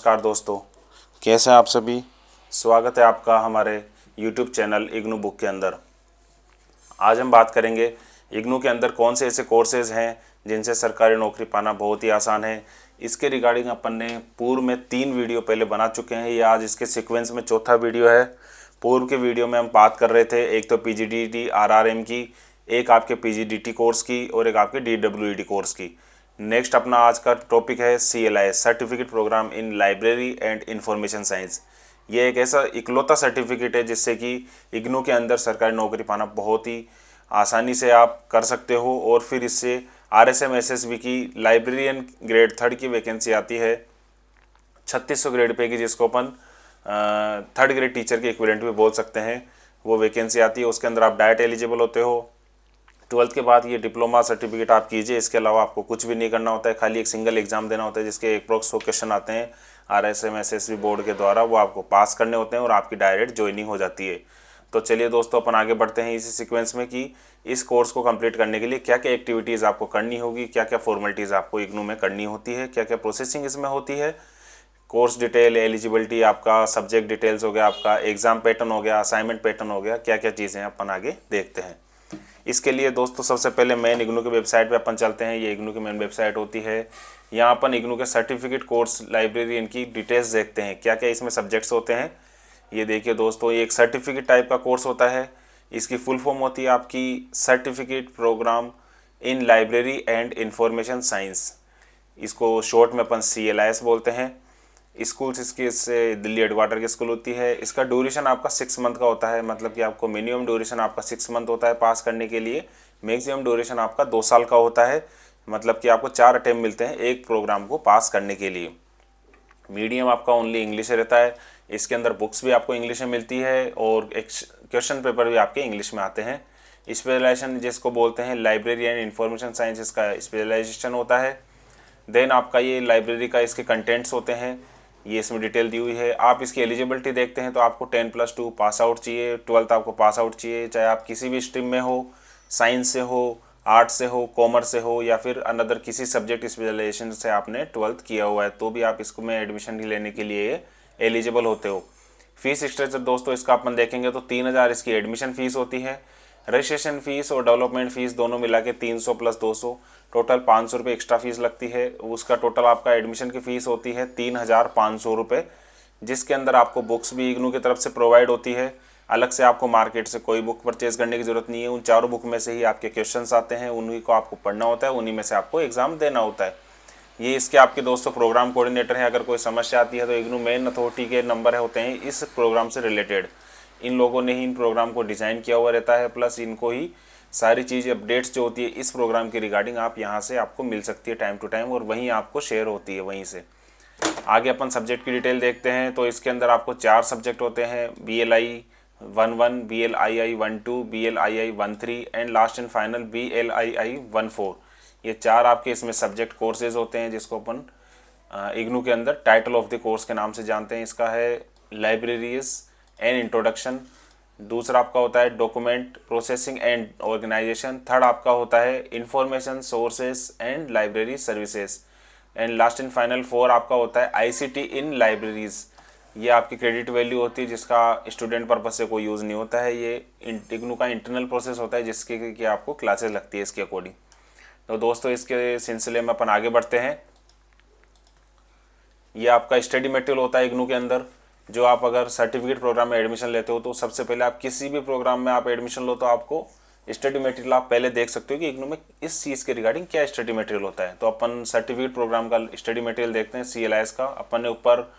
नमस्कार दोस्तों, कैसे हैं आप सभी। स्वागत है आपका हमारे YouTube चैनल इग्नू बुक के अंदर। आज हम बात करेंगे इग्नू के अंदर कौन से ऐसे कोर्सेज हैं जिनसे सरकारी नौकरी पाना बहुत ही आसान है। इसके रिगार्डिंग अपन ने पूर्व में 3 वीडियो पहले बना चुके हैं। ये आज इसके सीक्वेंस में चौथा वीडियो है। पूर्व के वीडियो में हम बात कर रहे थे एक तो PGDT RRM की, एक आपके PGDT कोर्स की और एक आपके DWED कोर्स की। नेक्स्ट अपना आज का टॉपिक है CLI certificate program in library and information science. ये एक ऐसा इकलौता सर्टिफिकेट है जिससे कि इग्नू के अंदर सरकारी नौकरी पाना बहुत ही आसानी से आप कर सकते हो। और फिर इससे RSM SSB की लाइब्रेरियन ग्रेड 3 की वैकेंसी आती है 3600 ग्रेड पे की, जिसको अपन 3rd ग्रेड टीचर के इक्विवेलेंट भी बोल सकते हैं। वो वैकेंसी आती है, उसके अंदर आप डायरेक्ट एलिजिबल होते हो। 12th के बाद ये डिप्लोमा सर्टिफिकेट आप कीजिए, इसके अलावा आपको कुछ भी नहीं करना होता है। खाली एक सिंगल एग्जाम देना होता है जिसके अप्रोक्स 100 क्वेश्चन आते हैं RSM SSB बोर्ड के द्वारा, वो आपको पास करने होते हैं और आपकी डायरेक्ट ज्वाइनिंग हो जाती है। तो चलिए दोस्तों, अपन आगे बढ़ते हैं इसी सीक्वेंस में कि इस कोर्स को कंप्लीट करने के लिए क्या क्या एक्टिविटीज़ आपको करनी होगी, क्या क्या फॉर्मेलिटीज़ आपको इग्नू में करनी होती है, क्या क्या प्रोसेसिंग इसमें होती है। कोर्स डिटेल, एलिजिबिलिटी, आपका सब्जेक्ट डिटेल्स हो गया, आपका एग्जाम पैटर्न हो गया, असाइनमेंट पैटर्न हो गया, क्या क्या चीज़ें अपन आगे देखते हैं। इसके लिए दोस्तों सबसे पहले मेन इग्नू की वेबसाइट पे अपन चलते हैं। ये इग्नू की मेन वेबसाइट होती है। यहाँ अपन इग्नू के सर्टिफिकेट कोर्स लाइब्रेरी इनकी डिटेल्स देखते हैं, क्या क्या इसमें सब्जेक्ट्स होते हैं। ये देखिए दोस्तों, ये एक सर्टिफिकेट टाइप का कोर्स होता है। इसकी फुल फॉर्म होती है आपकी certificate program in library and information science. इसको शॉर्ट में अपन CLIS बोलते हैं। स्कूल्स इसकी इससे दिल्ली हेडक्वार्टर की स्कूल होती है। इसका ड्यूरेशन आपका 6 मंथ का होता है, मतलब कि आपको मिनिमम ड्यूरेशन आपका 6 मंथ होता है पास करने के लिए। मैक्सिमम ड्यूरेशन आपका 2 साल का होता है, मतलब कि आपको 4 अटेम्प्ट मिलते हैं एक प्रोग्राम को पास करने के लिए। मीडियम आपका ओनली इंग्लिश रहता है। इसके अंदर बुक्स भी आपको इंग्लिश में मिलती है और एक क्वेश्चन पेपर भी आपके इंग्लिश में आते हैं। स्पेशलाइजेशन जिसको बोलते हैं लाइब्रेरी एंड इंफॉर्मेशन साइंस, इसका स्पेशलाइजेशन होता है। देन आपका ये लाइब्रेरी का इसके कंटेंट्स होते हैं, ये इसमें डिटेल दी हुई है। आप इसकी एलिजिबिलिटी देखते हैं तो आपको 10+2 पास आउट चाहिए, 12th आपको पास आउट चाहिए, चाहे आप किसी भी स्ट्रीम में हो, साइंस से हो, आर्ट से हो, कॉमर्स से हो, या फिर अनदर किसी सब्जेक्ट स्पेशलाइजेशन से आपने 12th किया हुआ है, तो भी आप इसको में एडमिशन लेने के लिए एलिजिबल होते हो। फीस स्ट्रक्चर दोस्तों इसका अपन देखेंगे तो 3000 इसकी एडमिशन फ़ीस होती है। रजिस्ट्रेशन फ़ीस और डेवलपमेंट फ़ीस दोनों मिला के 300 + 200 टोटल 500 रुपये एक्स्ट्रा फीस लगती है। उसका टोटल आपका एडमिशन की फ़ीस होती है 3500 रुपये, जिसके अंदर आपको बुक्स भी इग्नू की तरफ से प्रोवाइड होती है। अलग से आपको मार्केट से कोई बुक परचेज़ करने की ज़रूरत नहीं है। उन चारों बुक में से ही आपके क्वेश्चंस आते हैं, उन्हीं को आपको पढ़ना होता है, उन्हीं में से आपको एग्ज़ाम देना होता है। ये इसके आपके दोस्तों प्रोग्राम कोऑर्डिनेटर हैं। अगर कोई समस्या आती है तो इग्नू मेन अथॉरिटी के नंबर होते हैं इस प्रोग्राम से रिलेटेड। इन लोगों ने ही इन प्रोग्राम को डिज़ाइन किया हुआ रहता है, प्लस इनको ही सारी चीज़ अपडेट्स जो होती है इस प्रोग्राम की रिगार्डिंग आप यहाँ से आपको मिल सकती है टाइम टू टाइम, और वहीं आपको शेयर होती है वहीं से। आगे अपन सब्जेक्ट की डिटेल देखते हैं तो इसके अंदर आपको 4 सब्जेक्ट होते हैं, BLI 1-1, BLII 1-2, BLII 1-3 and last and final BLII 1-4। ये 4 आपके इसमें सब्जेक्ट कोर्सेज होते हैं, जिसको अपन इग्नू के अंदर टाइटल ऑफ द कोर्स के नाम से जानते हैं। इसका है लाइब्रेरीज एंड इंट्रोडक्शन। दूसरा आपका होता है document processing and organisation. Third आपका होता है information sources and library services. And last and final 4 आपका होता है ICT इन लाइब्रेरीज। ये आपकी क्रेडिट वैल्यू होती है, जिसका स्टूडेंट पर्पज से कोई यूज़ नहीं होता है। ये इग्नू का इंटरनल प्रोसेस होता है, जिसके कि आपको क्लासेस लगती है इसके अकॉर्डिंग। तो दोस्तों इसके सिलसिले में अपन आगे बढ़ते हैं। ये आपका स्टडी मटेरियल होता है इग्नू के अंदर। जो आप अगर सर्टिफिकेट प्रोग्राम में एडमिशन लेते हो तो सबसे पहले आप किसी भी प्रोग्राम में आप एडमिशन लो तो आपको स्टडी मटेरियल आप पहले देख सकते हो कि इग्नू में इस चीज़ के रिगार्डिंग क्या स्टडी मटेरियल होता है। तो अपन सर्टिफिकेट प्रोग्राम का स्टडी मटेरियल देखते हैं CLIS का। अपन ने ऊपर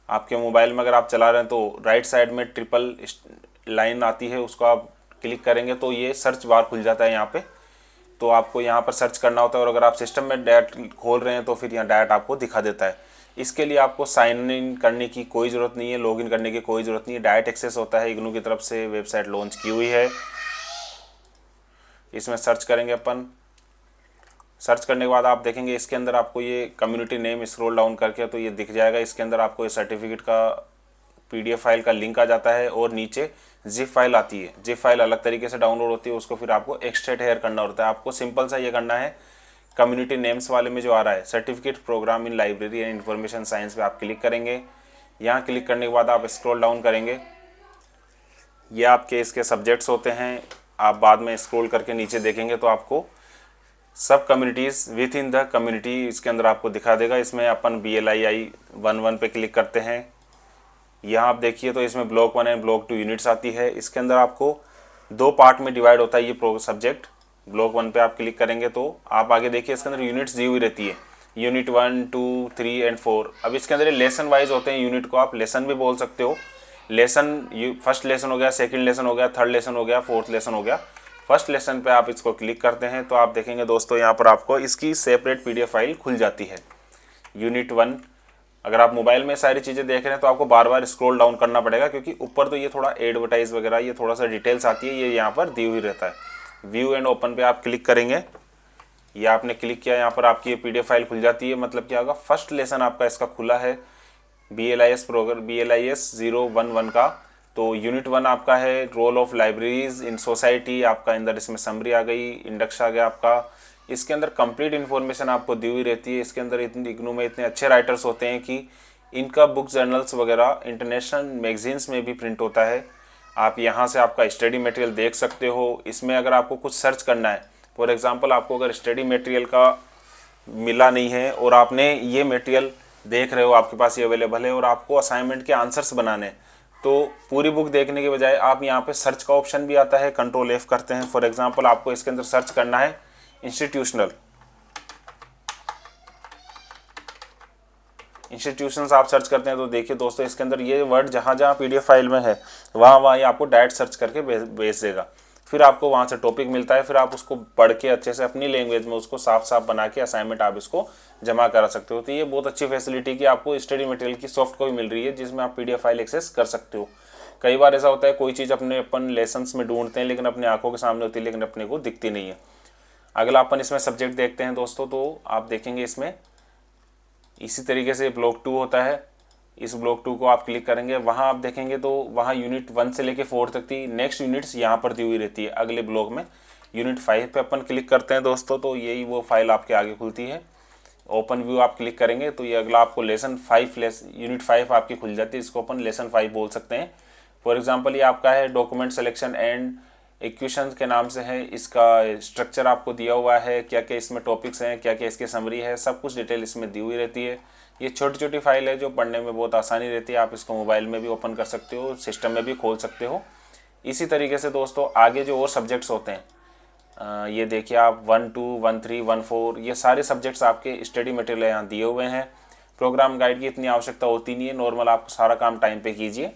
आपके मोबाइल में अगर आप चला रहे हैं तो राइट साइड में ट्रिपल लाइन आती है, उसको आप क्लिक करेंगे तो ये सर्च बार खुल जाता है यहाँ पे। तो आपको यहाँ पर सर्च करना होता है, और अगर आप सिस्टम में डायरेक्ट खोल रहे हैं तो फिर यहाँ डायरेक्ट आपको दिखा देता है। इसके लिए आपको साइन इन करने की कोई ज़रूरत नहीं है, लॉगिन करने की कोई ज़रूरत नहीं है, डायरेक्ट एक्सेस होता है। इग्नू की तरफ से वेबसाइट लॉन्च की हुई है। इसमें सर्च करेंगे अपन। सर्च करने के बाद आप देखेंगे इसके अंदर आपको ये कम्युनिटी नेम स्क्रॉल डाउन करके तो ये दिख जाएगा। इसके अंदर आपको ये सर्टिफिकेट का PDF फाइल का लिंक आ जाता है, और नीचे जिप फाइल आती है। जिप फाइल अलग तरीके से डाउनलोड होती है, उसको फिर आपको एक्सट्रैक्ट हेयर करना होता है। आपको सिंपल सा ये करना है, कम्युनिटी नेम्स वाले में जो आ रहा है certificate program in library and information science पे आप क्लिक करेंगे। यहाँ क्लिक करने के बाद आप स्क्रॉल डाउन करेंगे, ये आपके इसके सब्जेक्ट्स होते हैं। आप बाद में स्क्रॉल करके नीचे देखेंगे तो आपको सब communities with in the community इसके अंदर आपको दिखा देगा। इसमें अपन BLII 1 पे क्लिक करते हैं। यहाँ आप देखिए तो इसमें ब्लॉक 1 एंड ब्लॉक 2 यूनिट्स आती है। इसके अंदर आपको 2 पार्ट में डिवाइड होता है ये प्रो सब्जेक्ट। ब्लॉक 1 पे आप क्लिक करेंगे तो आप आगे देखिए इसके अंदर यूनिट्स दी हुई रहती है, यूनिट 1, 2, 3 एंड 4। अब इसके अंदर लेसन वाइज होते हैं, यूनिट को आप लेसन भी बोल सकते हो। लेसन फर्स्ट लेसन हो गया, सेकंड लेसन हो गया, थर्ड लेसन हो गया, फोर्थ लेसन हो गया। फर्स्ट लेसन पे आप इसको क्लिक करते हैं तो आप देखेंगे दोस्तों यहाँ पर आपको इसकी सेपरेट PDF फाइल खुल जाती है। यूनिट 1 अगर आप मोबाइल में सारी चीज़ें देख रहे हैं तो आपको बार बार स्क्रॉल डाउन करना पड़ेगा, क्योंकि ऊपर तो ये थोड़ा एडवर्टाइज वगैरह ये थोड़ा सा डिटेल्स आती है, ये यहाँ पर दी हुई रहता है। व्यू एंड ओपन पे आप क्लिक करेंगे, ये आपने क्लिक किया, यहाँ पर आपकी ये PDF फाइल खुल जाती है। मतलब क्या होगा, फर्स्ट लेसन आपका इसका खुला है BLIS प्रोग्राम BLIS 011 का। तो यूनिट 1 आपका है role of libraries in society, आपका अंदर इसमें समरी आ गई, इंडेक्स आ गया आपका। इसके अंदर कंप्लीट इन्फॉर्मेशन आपको दी हुई रहती है। इसके अंदर इतनी इग्नू में इतने अच्छे राइटर्स होते हैं कि इनका बुक जर्नल्स वगैरह इंटरनेशनल मैगजीन्स में भी प्रिंट होता है। आप यहाँ से आपका स्टडी मटेरियल देख सकते हो। इसमें अगर आपको कुछ सर्च करना है, फॉर एग्जांपल आपको अगर स्टडी मटेरियल का मिला नहीं है और आपने ये मटेरियल देख रहे हो, आपके पास ये अवेलेबल है और आपको असाइनमेंट के आंसर्स बनाने हैं, तो पूरी बुक देखने के बजाय आप यहाँ पे सर्च का ऑप्शन भी आता है, कंट्रोल F करते हैं। फॉर एग्जांपल आपको इसके अंदर सर्च करना है इंस्टीट्यूशंस आप सर्च करते हैं तो देखिए दोस्तों इसके अंदर ये वर्ड जहाँ जहाँ PDF फाइल में है वहाँ ये आपको डायरेक्ट सर्च करके भेज देगा। फिर आपको वहाँ से टॉपिक मिलता है, फिर आप उसको पढ़ के अच्छे से अपनी लैंग्वेज में उसको साफ साफ बना के असाइनमेंट आप इसको जमा करा सकते हो। तो ये बहुत अच्छी फैसिलिटी कि आपको स्टडी मटेरियल की सॉफ्ट कॉपी मिल रही है जिसमें आप PDF फाइल एक्सेस कर सकते हो। कई बार ऐसा होता है कोई चीज़ अपन लेसन्स में ढूंढते हैं लेकिन अपनी आंखों के सामने होती है लेकिन अपने को दिखती नहीं है। अगला अपन इसमें सब्जेक्ट देखते हैं दोस्तों, तो आप देखेंगे इसमें इसी तरीके से ब्लॉक 2 होता है। इस ब्लॉक 2 को आप क्लिक करेंगे, वहाँ आप देखेंगे तो वहाँ यूनिट 1 से लेके 4 तक थी, नेक्स्ट यूनिट्स यहाँ पर दी हुई रहती है। अगले ब्लॉक में यूनिट 5 पे अपन क्लिक करते हैं दोस्तों, तो यही वो फाइल आपके आगे खुलती है। ओपन व्यू आप क्लिक करेंगे तो ये अगला आपको यूनिट 5 आपकी खुल जाती है। इसको अपन लेसन 5 बोल सकते हैं। फॉर एग्जाम्पल ये आपका है डॉक्यूमेंट सिलेक्शन एंड इक्वेशंस के नाम से है। इसका स्ट्रक्चर आपको दिया हुआ है, क्या क्या इसमें टॉपिक्स हैं, क्या क्या इसकी समरी है, सब कुछ डिटेल इसमें दी हुई रहती है। ये छोटी छोटी फाइल है जो पढ़ने में बहुत आसानी रहती है। आप इसको मोबाइल में भी ओपन कर सकते हो, सिस्टम में भी खोल सकते हो। इसी तरीके से दोस्तों आगे जो और सब्जेक्ट्स होते हैं, ये देखिए आप 1, 2, 1, 3, 1, 4 ये सारे सब्जेक्ट्स आपके स्टडी मटेरियल यहाँ दिए हुए हैं। प्रोग्राम गाइड की इतनी आवश्यकता होती नहीं है, नॉर्मल आप सारा काम टाइम पे कीजिए।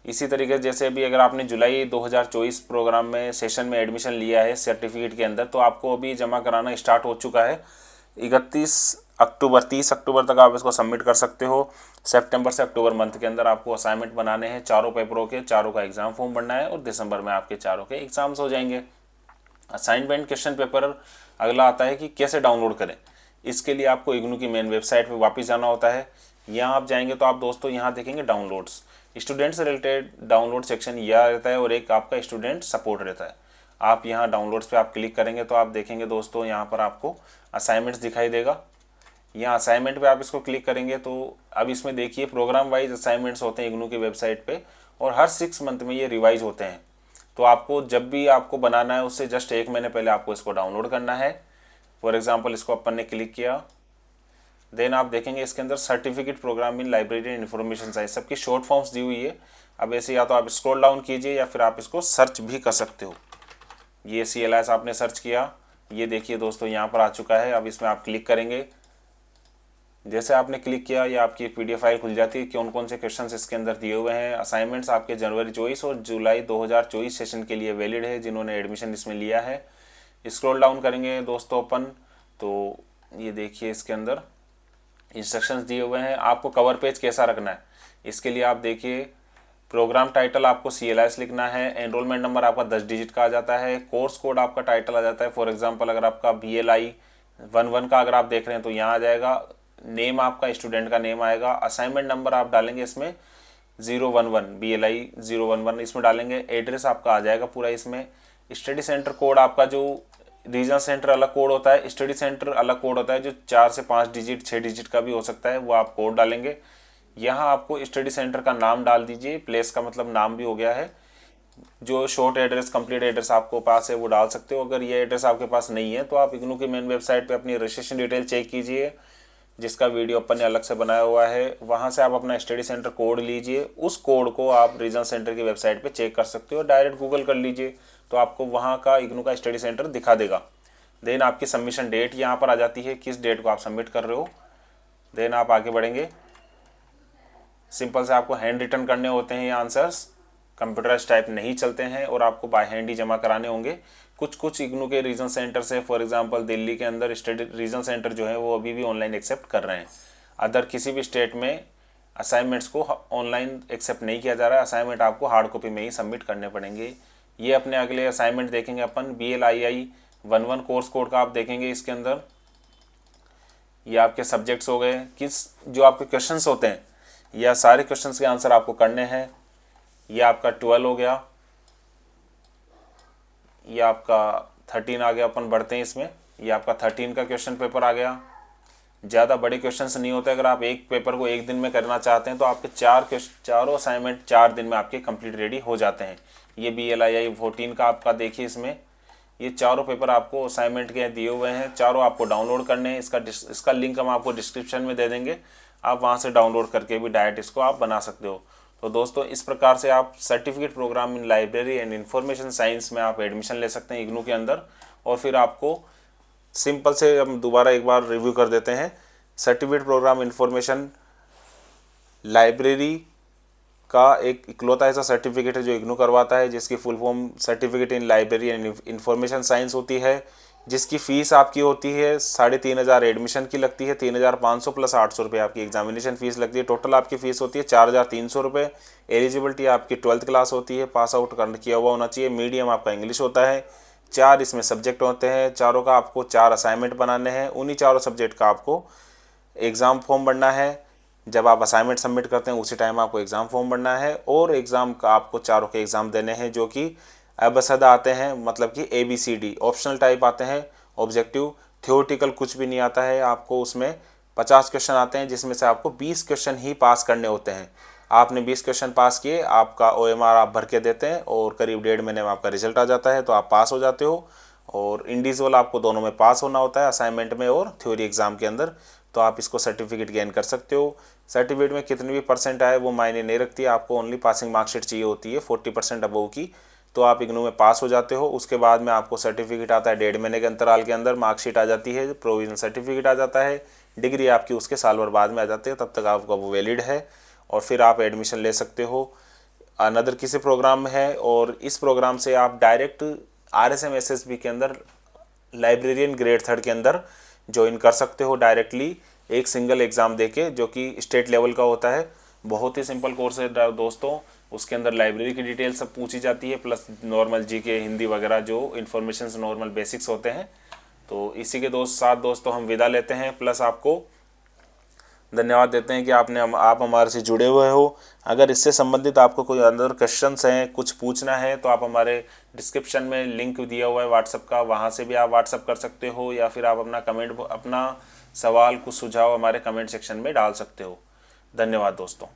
इसी तरीके जैसे अभी अगर आपने जुलाई 2024 प्रोग्राम में सेशन में एडमिशन लिया है सर्टिफिकेट के अंदर, तो आपको अभी जमा कराना स्टार्ट हो चुका है। 30 अक्टूबर तक आप इसको सबमिट कर सकते हो। सितंबर से अक्टूबर मंथ के अंदर आपको असाइनमेंट बनाने हैं, चारों पेपरों के, चारों का एग्ज़ाम फॉर्म भरना है और दिसंबर में आपके चारों के एग्ज़ाम्स हो जाएंगे। असाइनमेंट क्वेश्चन पेपर अगला आता है कि कैसे डाउनलोड करें। इसके लिए आपको इग्नू की मेन वेबसाइट पर वापस जाना होता है। यहाँ आप जाएंगे तो आप दोस्तों यहाँ देखेंगे डाउनलोड्स, स्टूडेंट से रिलेटेड डाउनलोड सेक्शन यह रहता है और एक आपका स्टूडेंट सपोर्ट रहता है। आप यहाँ डाउनलोड्स पे आप क्लिक करेंगे तो आप देखेंगे दोस्तों यहाँ पर आपको असाइनमेंट्स दिखाई देगा। यहाँ असाइनमेंट पे आप इसको क्लिक करेंगे तो अब इसमें देखिए प्रोग्राम वाइज असाइनमेंट्स होते हैं इग्नू की वेबसाइट पे और हर 6 मंथ में ये रिवाइज होते हैं। तो आपको जब भी आपको बनाना है उससे जस्ट 1 महीने पहले आपको इसको डाउनलोड करना है। फॉर एग्जाम्पल इसको अपन ने क्लिक किया, देन आप देखेंगे इसके अंदर certificate program in library and information science सबकी शॉर्ट फॉर्म्स दी हुई है। अब ऐसे या तो आप स्क्रॉल डाउन कीजिए या फिर आप इसको सर्च भी कर सकते हो। ये CLS आपने सर्च किया, ये देखिए दोस्तों यहाँ पर आ चुका है। अब इसमें आप क्लिक करेंगे, जैसे आपने क्लिक किया ये आपकी PDF फाइल खुल जाती है कि कौन कौन से क्वेश्चंस इसके अंदर दिए हुए हैं। असाइनमेंट्स आपके जनवरी 24 और जुलाई 2024 सेशन के लिए वैलिड है जिन्होंने एडमिशन इसमें लिया है। स्क्रॉल डाउन करेंगे दोस्तों अपन तो ये देखिए इसके अंदर इंस्ट्रक्शंस दिए हुए हैं। आपको कवर पेज कैसा रखना है इसके लिए आप देखिए, प्रोग्राम टाइटल आपको CLS लिखना है, एनरोलमेंट नंबर आपका 10 डिजिट का आ जाता है, कोर्स कोड आपका टाइटल आ जाता है। फॉर एग्जांपल अगर आपका BLI 11 का अगर आप देख रहे हैं तो यहाँ आ जाएगा, नेम आपका स्टूडेंट का नेम आएगा, असाइनमेंट नंबर आप डालेंगे इसमें 011 BLI 011 इसमें डालेंगे, एड्रेस आपका आ जाएगा पूरा इसमें, स्टडी सेंटर कोड आपका जो रीजन सेंटर अलग कोड होता है, स्टडी सेंटर अलग कोड होता है जो 4 से 5 डिजिट 6 डिजिट का भी हो सकता है, वो आप कोड डालेंगे। यहाँ आपको स्टडी सेंटर का नाम डाल दीजिए, प्लेस का मतलब नाम भी हो गया है। जो शॉर्ट एड्रेस, कंप्लीट एड्रेस आपको पास है वो डाल सकते हो। अगर ये एड्रेस आपके पास नहीं है तो आप इग्नू की मेन वेबसाइट पे अपनी रजिस्ट्रेशन डिटेल चेक कीजिए, जिसका वीडियो अपन ने अलग से बनाया हुआ है। वहाँ से आप अपना स्टडी सेंटर कोड लीजिए, उस कोड को आप रीजन सेंटर की वेबसाइट पे चेक कर सकते हो। डायरेक्ट गूगल कर लीजिए तो आपको वहाँ का इग्नू का स्टडी सेंटर दिखा देगा। देन आपकी सबमिशन डेट यहाँ पर आ जाती है, किस डेट को आप सबमिट कर रहे हो। देन आप आगे बढ़ेंगे। सिंपल से आपको हैंड रिटन करने होते हैं ये आंसर्स, कंप्यूटराइज टाइप नहीं चलते हैं और आपको बाय हैंड ही जमा कराने होंगे। कुछ इग्नू के रीजन सेंटर से, फॉर एग्जांपल दिल्ली के अंदर स्टेट रीजन सेंटर जो है वो अभी भी ऑनलाइन एक्सेप्ट कर रहे हैं। अदर किसी भी स्टेट में असाइनमेंट्स को ऑनलाइन एक्सेप्ट नहीं किया जा रहा है, असाइनमेंट आपको हार्ड कॉपी में ही सबमिट करने पड़ेंगे। ये अपने अगले असाइनमेंट देखेंगे अपन, BLII 11 कोर्स कोड का आप देखेंगे। इसके अंदर ये आपके सब्जेक्ट्स हो गए, किस जो आपके क्वेश्चंस होते हैं या सारे क्वेश्चंस के आंसर आपको करने हैं। ये आपका 12 हो गया, ये आपका 13 आ गया। अपन बढ़ते हैं इसमें, ये आपका 13 का क्वेश्चन पेपर आ गया। ज़्यादा बड़े क्वेश्चंस नहीं होते, अगर आप एक पेपर को एक दिन में करना चाहते हैं तो आपके चारों असाइनमेंट 4 दिन में आपके कंप्लीट रेडी हो जाते हैं। ये BLII 14 का आपका देखिए, इसमें ये चारों पेपर आपको असाइनमेंट के दिए हुए हैं, चारों आपको डाउनलोड करने हैं। इसका लिंक हम आपको डिस्क्रिप्शन में दे देंगे, आप वहाँ से डाउनलोड करके भी डायरेक्ट इसको आप बना सकते हो। तो दोस्तों इस प्रकार से आप certificate program in library and information science में आप एडमिशन ले सकते हैं इग्नू के अंदर। और फिर आपको सिंपल से हम दोबारा एक बार रिव्यू कर देते हैं। सर्टिफिकेट प्रोग्राम इंफॉर्मेशन लाइब्रेरी का एक इकलौता ऐसा सर्टिफिकेट है जो इग्नू करवाता है, जिसकी full form certificate in library and information science होती है, जिसकी फ़ीस आपकी होती है 3,500 एडमिशन की लगती है, 3,500 प्लस 800 रुपये आपकी एग्जामिनेशन फ़ीस लगती है। टोटल आपकी फ़ीस होती है 4,300 रुपये। एलिजिबिलिटी आपकी 12th क्लास होती है, पास आउट किया हुआ होना चाहिए। मीडियम आपका इंग्लिश होता है। 4 इसमें सब्जेक्ट होते हैं, चारों का आपको 4 असाइनमेंट बनाने हैं। उन्हीं चारों सब्जेक्ट का आपको एग्ज़ाम फॉर्म भरना है। जब आप असाइनमेंट सबमिट करते हैं उसी टाइम आपको एग्ज़ाम फॉर्म भरना है, और एग्ज़ाम का आपको चारों के एग्ज़ाम देने हैं जो कि अबसद आते हैं, मतलब कि ABCD ऑप्शनल टाइप आते हैं। ऑब्जेक्टिव थ्योरेटिकल कुछ भी नहीं आता है आपको। उसमें 50 क्वेश्चन आते हैं, जिसमें से आपको 20 क्वेश्चन ही पास करने होते हैं। आपने 20 क्वेश्चन पास किए, आपका OMR आप भर के देते हैं और करीब 1.5 महीने में आपका रिजल्ट आ जाता है, तो आप पास हो जाते हो। और इंडिविजुअल आपको दोनों में पास होना होता है, असाइनमेंट में और थ्योरी एग्ज़ाम के अंदर। तो आप इसको सर्टिफिकेट गेन कर सकते हो। सर्टिफिकेट में कितने भी परसेंट आए वो मायने नहीं रखती है, आपको ओनली पासिंग मार्कशीट चाहिए होती है 40% अबव की, तो आप इग्नू में पास हो जाते हो। उसके बाद में आपको सर्टिफिकेट आता है 1.5 महीने के अंतराल के अंदर, मार्कशीट आ जाती है, प्रोविजनल सर्टिफिकेट आ जाता है, डिग्री आपकी उसके साल भर बाद में आ जाती है, तब तक आपका वो वैलिड है और फिर आप एडमिशन ले सकते हो। अनदर किसी प्रोग्राम में है, और इस प्रोग्राम से आप डायरेक्ट RSM SSB के अंदर लाइब्रेरियन ग्रेड 3 के अंदर ज्वाइन कर सकते हो डायरेक्टली, एक सिंगल एग्ज़ाम देके, जो कि स्टेट लेवल का होता है। बहुत ही सिंपल कोर्स है दोस्तों। उसके अंदर लाइब्रेरी की डिटेल सब पूछी जाती है, प्लस नॉर्मल GK हिंदी वगैरह जो इन्फॉर्मेशन नॉर्मल बेसिक्स होते हैं। तो इसी के साथ दोस्तों हम विदा लेते हैं, प्लस आपको धन्यवाद देते हैं कि आप हमारे से जुड़े हुए हो। अगर इससे संबंधित आपको कोई अंदर क्वेश्चंस हैं, कुछ पूछना है, तो आप हमारे डिस्क्रिप्शन में लिंक दिया हुआ है व्हाट्सएप का, वहाँ से भी आप व्हाट्सएप कर सकते हो, या फिर आप अपना सवाल, कुछ सुझाव हमारे कमेंट सेक्शन में डाल सकते हो। धन्यवाद दोस्तों।